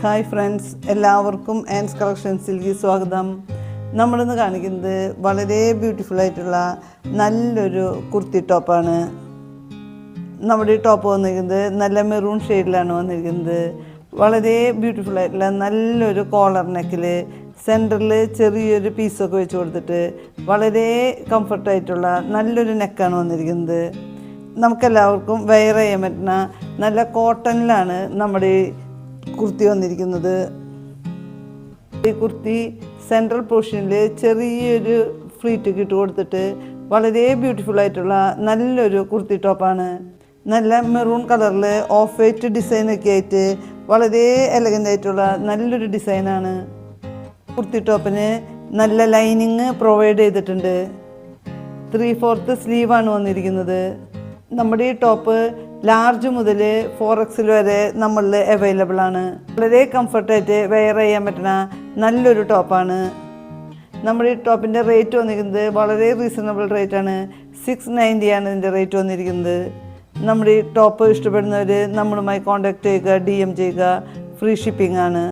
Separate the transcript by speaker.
Speaker 1: Hi friends, എല്ലാവർക്കും ആൻസ് കളക്ഷൻസിലേക്ക് സ്വാഗതം. നമ്മളിന്ന് കാണിക്കുന്നത് വളരെ ബ്യൂട്ടിഫുൾ ആയിട്ടുള്ള നല്ലൊരു കുർത്തി ടോപ്പാണ്. നമ്മുടെ ഈ ടോപ്പ് വന്നിരിക്കുന്നത് നല്ല മെറൂൺ ഷെയ്ഡിലാണ് വന്നിരിക്കുന്നത്. വളരെ ബ്യൂട്ടിഫുൾ ആയിട്ടുള്ള നല്ലൊരു കോളർ നെക്കിൽ സെൻറ്ററിൽ ചെറിയൊരു പീസൊക്കെ വെച്ച് കൊടുത്തിട്ട് വളരെ കംഫർട്ടായിട്ടുള്ള നല്ലൊരു നെക്കാണ് വന്നിരിക്കുന്നത്. നമുക്കെല്ലാവർക്കും വെയർ ചെയ്യാൻ പറ്റുന്ന നല്ല കോട്ടണിലാണ് നമ്മുടെ കുർത്തി വന്നിരിക്കുന്നത്. ഈ കുർത്തി സെൻട്രൽ പോർഷനിൽ ചെറിയൊരു ഫ്ലീറ്റൊക്കെ ഇട്ട് കൊടുത്തിട്ട് വളരെ ബ്യൂട്ടിഫുൾ ആയിട്ടുള്ള നല്ലൊരു കുർത്തി ടോപ്പാണ്. നല്ല മെറൂൺ കളറിൽ ഓഫ് വൈറ്റ് ഡിസൈനൊക്കെ ആയിട്ട് വളരെ എലഗൻ്റ് ആയിട്ടുള്ള നല്ലൊരു ഡിസൈനാണ്. കുർത്തി ടോപ്പിന് നല്ല ലൈനിങ് പ്രൊവൈഡ് ചെയ്തിട്ടുണ്ട്. 3/4 സ്ലീവാണ് വന്നിരിക്കുന്നത്. നമ്മുടെ ഈ ടോപ്പ് ലാർജ് മുതൽ 4XL വരെ നമ്മളിൽ അവൈലബിൾ ആണ്. വളരെ കംഫർട്ടായിട്ട് വെയർ ചെയ്യാൻ പറ്റുന്ന നല്ലൊരു ടോപ്പാണ്. നമ്മുടെ ഈ ടോപ്പിൻ്റെ റേറ്റ് വന്നിരിക്കുന്നത് വളരെ റീസണബിൾ റേറ്റാണ്. 690 ആണ് ഇതിൻ്റെ റേറ്റ് വന്നിരിക്കുന്നത്. നമ്മുടെ ഈ ടോപ്പ് ഇഷ്ടപ്പെടുന്നവർ നമ്മളുമായി കോൺടാക്റ്റ് ചെയ്യുക, DM ചെയ്യുക. ഫ്രീ ഷിപ്പിംഗ് ആണ്.